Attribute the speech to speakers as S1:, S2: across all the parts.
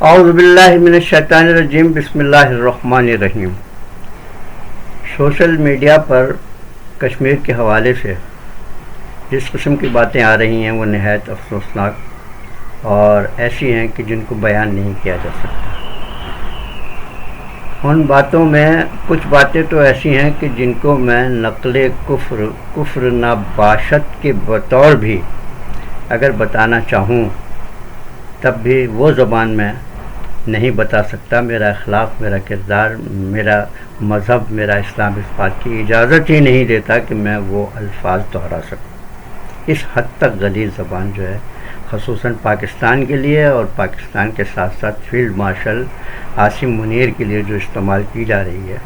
S1: اعوذ باللہ من الشیطان الرجیم، بسم اللہ الرحمن الرحیم۔ سوشل میڈیا پر کشمیر کے حوالے سے جس قسم کی باتیں آ رہی ہیں وہ نہایت افسوسناک اور ایسی ہیں کہ جن کو بیان نہیں کیا جا سکتا۔ ان باتوں میں کچھ باتیں تو ایسی ہیں کہ جن کو میں نقل کفر نباشت کے بطور بھی اگر بتانا چاہوں تب بھی وہ زبان میں نہیں بتا سکتا۔ میرا اخلاق، میرا کردار، میرا مذہب، میرا اسلام اس بات کی اجازت ہی نہیں دیتا کہ میں وہ الفاظ دہرا سکوں۔ اس حد تک غلیظ زبان جو ہے خصوصاً پاکستان کے لیے اور پاکستان کے ساتھ ساتھ فیلڈ مارشل عاصم منیر کے لیے جو استعمال کی جا رہی ہے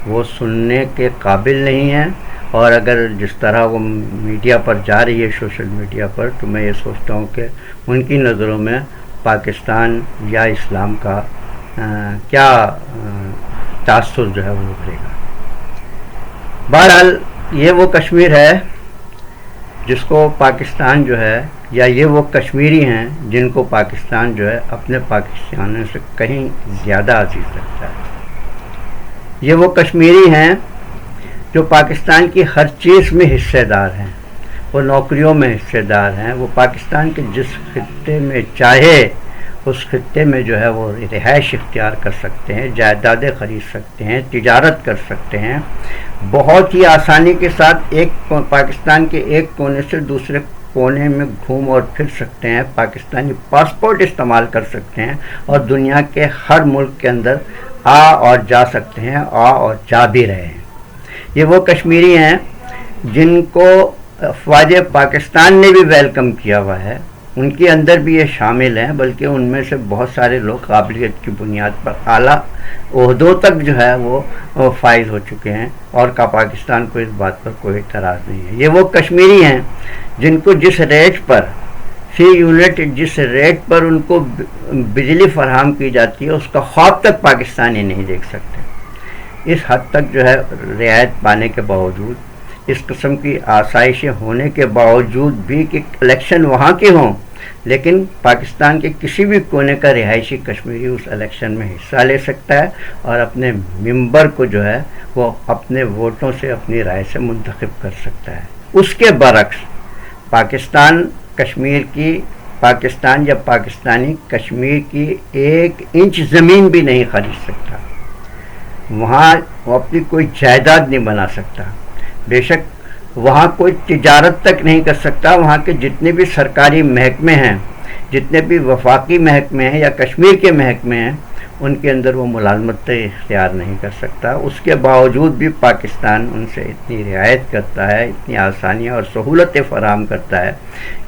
S1: وہ سننے کے قابل نہیں ہے۔ اور اگر جس طرح وہ میڈیا پر جا رہی ہے، سوشل میڈیا پر، تو میں یہ سوچتا ہوں کہ ان کی نظروں میں پاکستان یا اسلام کا کیا تاثر جو ہے وہ ابھرے گا۔ بہرحال یہ وہ کشمیر ہے جس کو پاکستان جو ہے، یا یہ وہ کشمیری ہیں جن کو پاکستان جو ہے اپنے پاکستانیوں سے کہیں زیادہ عزیز رکھتا ہے۔ یہ وہ کشمیری ہیں جو پاکستان کی ہر چیز میں حصے دار ہیں، وہ نوکریوں میں حصے دار ہیں، وہ پاکستان کے جس خطے میں چاہے اس خطے میں جو ہے وہ رہائش اختیار کر سکتے ہیں، جائیدادیں خرید سکتے ہیں، تجارت کر سکتے ہیں، بہت ہی آسانی کے ساتھ پاکستان کے ایک کونے سے دوسرے کونے میں گھوم اور پھر سکتے ہیں، پاکستانی پاسپورٹ استعمال کر سکتے ہیں اور دنیا کے ہر ملک کے اندر آ اور جا سکتے ہیں، آ اور جا بھی رہے ہیں۔ یہ وہ کشمیری ہیں جن کو افواج پاکستان نے بھی ویلکم کیا ہوا ہے، ان کے اندر بھی یہ شامل ہیں، بلکہ ان میں سے بہت سارے لوگ قابلیت کی بنیاد پر اعلیٰ عہدوں تک جو ہے وہ فائز ہو چکے ہیں، اور پاکستان کو اس بات پر کوئی اعتراض نہیں ہے۔ یہ وہ کشمیری ہیں جن کو جس ریٹ پر فی یونٹ، جس ریٹ پر ان کو بجلی فراہم کی جاتی ہے اس کا خواب تک پاکستانی نہیں دیکھ سکتے۔ اس حد تک جو ہے رعایت پانے کے باوجود، اس قسم کی آسائشیں ہونے کے باوجود بھی کہ الیکشن وہاں کے ہوں، لیکن پاکستان کے کسی بھی کونے کا رہائشی کشمیری اس الیکشن میں حصہ لے سکتا ہے اور اپنے ممبر کو جو ہے وہ اپنے ووٹوں سے، اپنی رائے سے منتخب کر سکتا ہے۔ اس کے برعکس پاکستان یا پاکستانی کشمیر کی ایک انچ زمین بھی نہیں خرید سکتا، وہاں وہ اپنی کوئی جائیداد نہیں بنا سکتا، بے شک وہاں کوئی تجارت تک نہیں کر سکتا۔ وہاں کے جتنے بھی سرکاری محکمے ہیں، جتنے بھی وفاقی محکمے ہیں یا کشمیر کے محکمے ہیں، ان کے اندر وہ ملازمت اختیار نہیں کر سکتا۔ اس کے باوجود بھی پاکستان ان سے اتنی رعایت کرتا ہے، اتنی آسانیاں اور سہولتیں فراہم کرتا ہے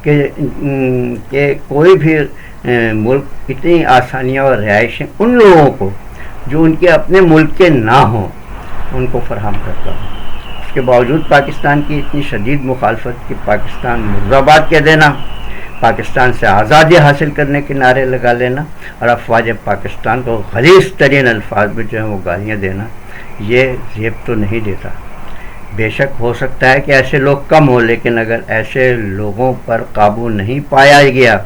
S1: کہ کوئی بھی ملک اتنی آسانیاں اور رہائشیں ان لوگوں کو جو ان کے اپنے ملک کے نہ ہوں ان کو فراہم کرتا ہوں۔ اس کے باوجود پاکستان کی اتنی شدید مخالفت کہ پاکستان مرزاباد کہہ دینا، پاکستان سے آزادی حاصل کرنے کے نعرے لگا لینا اور افواج پاکستان کو غلیظ ترین الفاظ میں جو ہے وہ گالیاں دینا، یہ زیب تو نہیں دیتا۔ بے شک ہو سکتا ہے کہ ایسے لوگ کم ہوں، لیکن اگر ایسے لوگوں پر قابو نہیں پایا گیا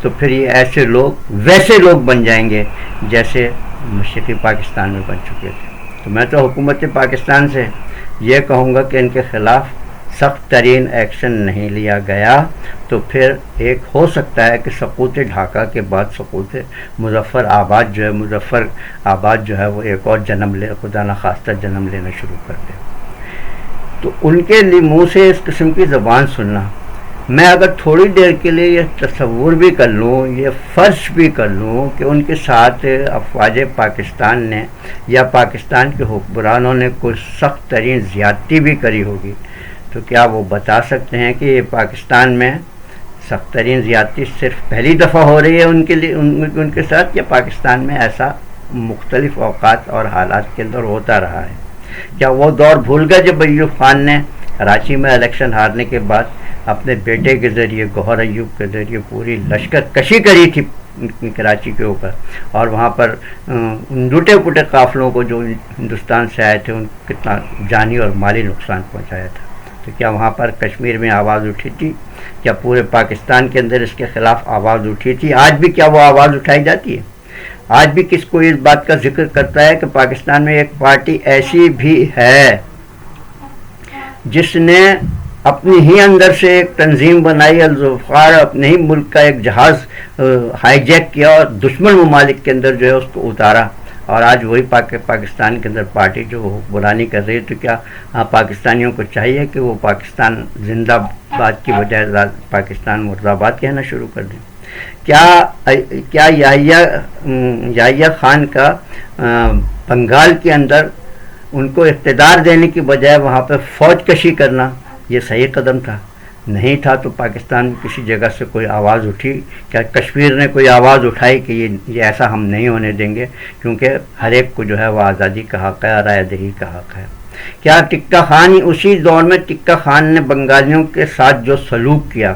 S1: تو پھر یہ ایسے لوگ ویسے لوگ بن جائیں گے جیسے مشرقی پاکستان میں بن چکے تھے۔ تو میں تو حکومت پاکستان سے یہ کہوں گا کہ ان کے خلاف سخت ترین ایکشن نہیں لیا گیا تو پھر ایک ہو سکتا ہے کہ سقوط ڈھاکہ کے بعد سقوط مظفر آباد جو ہے وہ ایک اور جنم لے، خدا نخواستہ جنم لینا شروع کر دے۔ تو ان کے لیے منہ سے اس قسم کی زبان سننا، میں اگر تھوڑی دیر کے لیے یہ تصور بھی کر لوں، یہ فرض بھی کر لوں کہ ان کے ساتھ افواج پاکستان نے یا پاکستان کے حکمرانوں نے کوئی سخت ترین زیادتی بھی کری ہوگی، تو کیا وہ بتا سکتے ہیں کہ یہ پاکستان میں سخت ترین زیادتی صرف پہلی دفعہ ہو رہی ہے ان کے ساتھ، یا پاکستان میں ایسا مختلف اوقات اور حالات کے اندر ہوتا رہا ہے؟ کیا وہ دور بھول گئے جب ایوب خان نے کراچی میں الیکشن ہارنے کے بعد اپنے بیٹے کے ذریعے، گوہر ایوب کے ذریعے پوری لشکر کشی کری تھی کراچی کے اوپر، اور وہاں پر ان لوٹے پوٹے قافلوں کو جو ہندوستان سے آئے تھے ان کو کتنا جانی اور مالی نقصان پہنچایا تھا؟ تو کیا وہاں پر کشمیر میں آواز اٹھی تھی؟ کیا پورے پاکستان کے اندر اس کے خلاف آواز اٹھی تھی؟ آج بھی کیا وہ آواز اٹھائی جاتی ہے؟ آج بھی کس کوئی اس بات کا ذکر کرتا ہے کہ پاکستان میں ایک پارٹی ایسی بھی ہے جس نے اپنی ہی اندر سے ایک تنظیم بنائی، الذوالفقار، اپنے ہی ملک کا ایک جہاز ہائی جیک کیا اور دشمن ممالک کے اندر جو ہے اس کو اتارا، اور آج وہی پاکستان کے اندر پارٹی جو حکمرانی کر رہی ہے؟ تو کیا پاکستانیوں کو چاہیے کہ وہ پاکستان زندہ باد کی بجائے پاکستان مرد آباد کہنا شروع کر دیں؟ کیا یحییٰ خان کا بنگال کے اندر ان کو اقتدار دینے کی بجائے وہاں پہ فوج کشی کرنا یہ صحیح قدم تھا؟ نہیں تھا تو پاکستان کسی جگہ سے کوئی آواز اٹھی؟ کیا کشمیر نے کوئی آواز اٹھائی کہ یہ ایسا ہم نہیں ہونے دیں گے، کیونکہ ہر ایک کو جو ہے وہ آزادی کا حق ہے، رائے دہی کا حق ہے؟ کیا ٹکا خان ہی اسی دور میں ٹکا خان نے بنگالیوں کے ساتھ جو سلوک کیا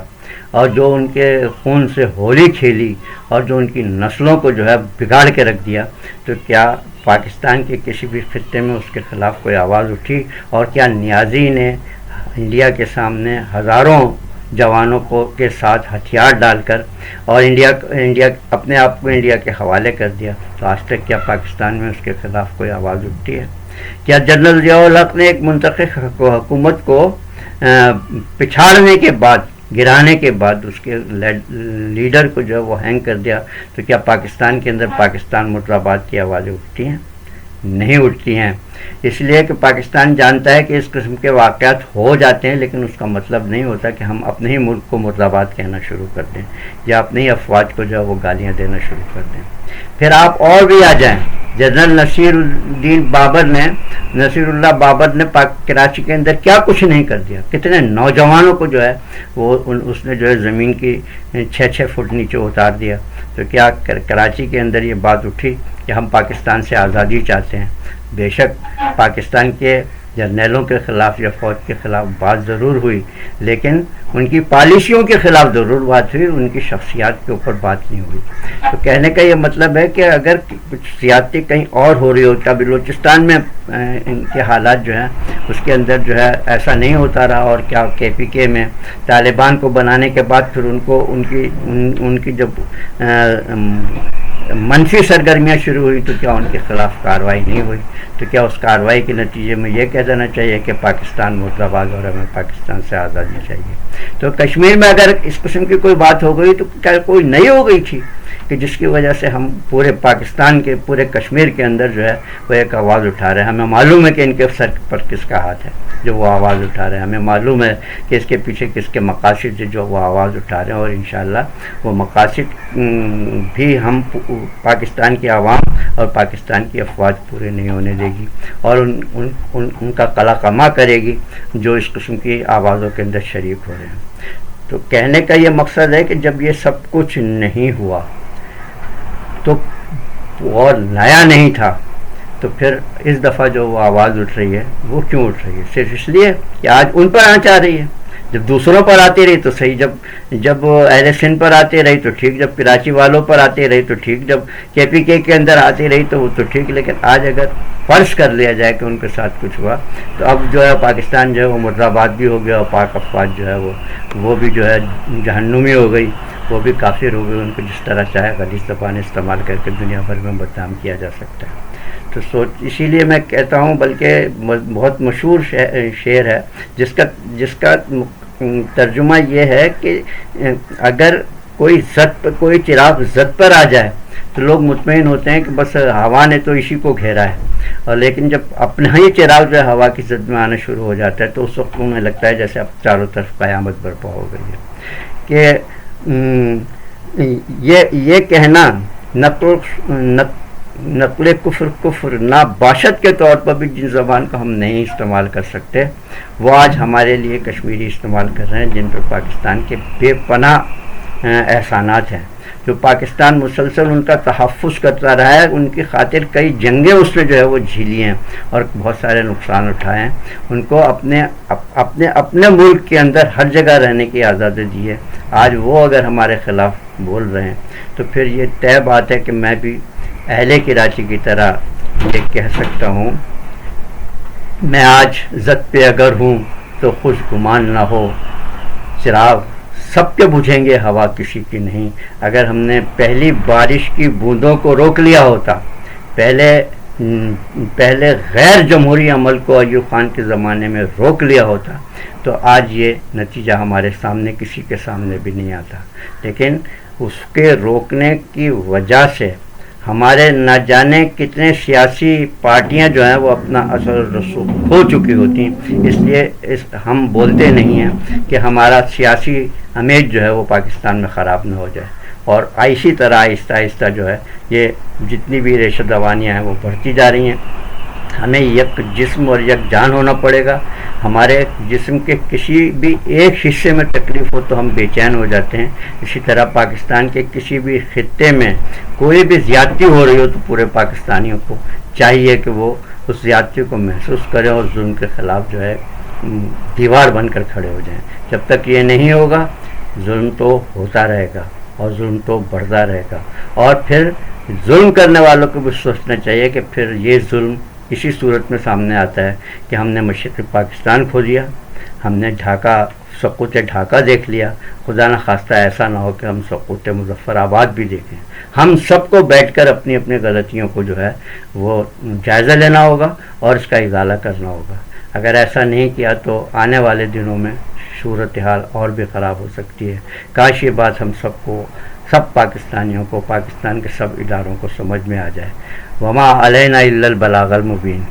S1: اور جو ان کے خون سے ہولی کھیلی اور جو ان کی نسلوں کو جو ہے بگاڑ کے رکھ دیا، تو کیا پاکستان کے کسی بھی خطے میں اس کے خلاف کوئی آواز اٹھی؟ اور کیا نیازی نے انڈیا کے سامنے ہزاروں جوانوں کے ساتھ ہتھیار ڈال کر اور انڈیا اپنے آپ کو انڈیا کے حوالے کر دیا؟ تو آج تک کیا پاکستان میں اس کے خلاف کوئی آواز اٹھتی ہے؟ کیا جنرل ضیاء الحق نے ایک منتخب حکومت کو پچھاڑنے کے بعد، گرانے کے بعد اس کے لیڈر کو جو ہے وہ ہینگ کر دیا، تو کیا پاکستان کے اندر پاکستان مرد آباد کی آوازیں اٹھتی ہیں؟ نہیں اٹھتی ہیں، اس لیے کہ پاکستان جانتا ہے کہ اس قسم کے واقعات ہو جاتے ہیں، لیکن اس کا مطلب نہیں ہوتا کہ ہم اپنے ہی ملک کو مرد آباد کہنا شروع کر دیں یا اپنے ہی افواج کو جو ہے وہ گالیاں دینا شروع کر دیں۔ پھر آپ اور بھی آ جائیں، جنرل نصیر اللہ بابر نے کراچی کے اندر کیا کچھ نہیں کر دیا، کتنے نوجوانوں کو جو ہے وہ اس نے جو ہے زمین کی 6 فٹ نیچے اتار دیا۔ تو کیا کراچی کے اندر یہ بات اٹھی کہ ہم پاکستان سے آزادی چاہتے ہیں؟ بے شک پاکستان کے جرنیلوں کے خلاف یا فوج کے خلاف بات ضرور ہوئی، لیکن ان کی پالیسیوں کے خلاف ضرور بات ہوئی، ان کی شخصیات کے اوپر بات نہیں ہوئی۔ تو کہنے کا یہ مطلب ہے کہ اگر کچھ سیاسی کہیں اور ہو رہی ہو، کیا بلوچستان میں ان کے حالات جو ہیں اس کے اندر جو ہے ایسا نہیں ہوتا رہا، اور کیا KPK میں طالبان کو بنانے کے بعد پھر ان کی جب منفی سرگرمیاں شروع ہوئی تو کیا ان کے خلاف کارروائی نہیں ہوئی؟ تو کیا اس کارروائی کے نتیجے میں یہ کہہ دینا چاہیے کہ پاکستان مرد آباد اور ہمیں پاکستان سے آزادی چاہیے؟ تو کشمیر میں اگر اس قسم کی کوئی بات ہو گئی تو کیا کوئی نہیں ہو گئی تھی کہ جس کی وجہ سے ہم پورے پاکستان کے پورے کشمیر کے اندر جو ہے وہ ایک آواز اٹھا رہے ہیں؟ ہمیں معلوم ہے کہ ان کے سر پر کس کا ہاتھ ہے جو وہ آواز اٹھا رہے ہیں، ہمیں معلوم ہے کہ اس کے پیچھے کس کے مقاصد ہے جو وہ آواز اٹھا رہے ہیں، اور انشاءاللہ وہ مقاصد بھی ہم پاکستان کی عوام اور پاکستان کی افواج پورے نہیں ہونے دے گی، اور ان کا قلع قمع کرے گی جو اس قسم کی آوازوں کے اندر شریک ہو رہے ہیں۔ تو کہنے کا یہ مقصد ہے کہ جب یہ سب کچھ نہیں ہوا تو اور نیا نہیں تھا، تو پھر اس دفعہ جو وہ آواز اٹھ رہی ہے وہ کیوں اٹھ رہی ہے؟ صرف اس لیے کہ آج ان پر آنچ آ رہی ہے۔ جب دوسروں پر آتی رہی تو صحیح، جب اہل سندھ پر آتی رہی تو ٹھیک، جب کراچی والوں پر آتی رہی تو ٹھیک، جب KPK کے اندر آتی رہی تو وہ تو ٹھیک، لیکن آج اگر فرض کر لیا جائے کہ ان کے ساتھ کچھ ہوا تو اب جو ہے پاکستان جو ہے وہ مرد آباد بھی ہو گیا، اور پاک افواج جو ہے وہ بھی جو ہے جہنمی ہو گئی، وہ بھی کافر ہو گئی، ان کو جس طرح چاہے غلیظ زبان استعمال کر کے دنیا بھر میں بدنام کیا جا سکتا ہے۔ تو اسی لیے میں کہتا ہوں، بلکہ بہت مشہور شعر ہے جس کا ترجمہ یہ ہے کہ اگر کوئی چراغ زد پر آ جائے تو لوگ مطمئن ہوتے ہیں کہ بس ہوا نے تو اسی کو گھیرا ہے، اور لیکن جب اپنا ہی چراغ جو ہے ہوا کی زد میں آنا شروع ہو جاتا ہے تو اس وقت انہیں لگتا ہے جیسے اب چاروں طرف قیامت برپا ہو گئی ہے۔ کہ یہ کہنا نقل کفر ناباشد کے طور پر بھی جن زبان کو ہم نہیں استعمال کر سکتے وہ آج ہمارے لیے کشمیری استعمال کر رہے ہیں، جن پر پاکستان کے بے پناہ احسانات ہیں، جو پاکستان مسلسل ان کا تحفظ کرتا رہا ہے، ان کی خاطر کئی جنگیں اس نے جو ہے وہ جھیلی ہیں اور بہت سارے نقصان اٹھائے ہیں، ان کو اپنے ملک کے اندر ہر جگہ رہنے کی آزادی دی ہے۔ آج وہ اگر ہمارے خلاف بول رہے ہیں تو پھر یہ طے بات ہے کہ میں بھی اہل کراچی کی طرح یہ کہہ سکتا ہوں، میں آج زد پہ اگر ہوں تو خوش گمان نہ ہو، چراغ
S2: سب کے بجھیں گے ہوا کسی کی نہیں. اگر ہم نے پہلی بارش کی بوندوں کو روک لیا ہوتا، پہلے غیر جمہوری عمل کو ایوب خان کے زمانے میں روک لیا ہوتا تو آج یہ نتیجہ ہمارے سامنے کسی کے سامنے بھی نہیں آتا. لیکن اس کے روکنے کی وجہ سے ہمارے نہ جانے کتنے سیاسی پارٹیاں جو ہیں وہ اپنا اثر و رسوخ کھو چکی ہوتی ہیں. اس لیے ہم بولتے نہیں ہیں کہ ہمارا سیاسی امیج جو ہے وہ پاکستان میں خراب نہ ہو جائے. اور اسی طرح آہستہ آہستہ جو ہے یہ جتنی بھی ریشہ دوانیاں ہیں وہ بڑھتی جا رہی ہیں. ہمیں یک جسم اور یک جان ہونا پڑے گا. ہمارے جسم کے کسی بھی ایک حصے میں تکلیف ہو تو ہم بے چین ہو جاتے ہیں. اسی طرح پاکستان کے کسی بھی خطے میں کوئی بھی زیادتی ہو رہی ہو تو پورے پاکستانیوں کو چاہیے کہ وہ اس زیادتی کو محسوس کریں اور ظلم کے خلاف جو ہے دیوار بن کر کھڑے ہو جائیں. جب تک یہ نہیں ہوگا ظلم تو ہوتا رہے گا اور ظلم تو بڑھتا رہے گا. اور پھر ظلم کرنے والوں کو بھی سوچنا چاہیے کہ پھر یہ ظلم اسی صورت میں سامنے آتا ہے کہ ہم نے مشرقی پاکستان کھو دیا، ہم نے سقوط ڈھاکہ دیکھ لیا. خدا نہ خواستہ ایسا نہ ہو کہ ہم سقوط مظفر آباد بھی دیکھیں. ہم سب کو بیٹھ کر اپنی اپنی غلطیوں کو جو ہے وہ جائزہ لینا ہوگا اور اس کا ازالہ کرنا ہوگا. اگر ایسا نہیں کیا تو آنے والے دنوں میں صورتحال اور بھی خراب ہو سکتی ہے. کاش یہ بات ہم سب پاکستانیوں کو، پاکستان کے سب اداروں کو سمجھ میں آ جائے. وما علینا الا البلاغ المبین.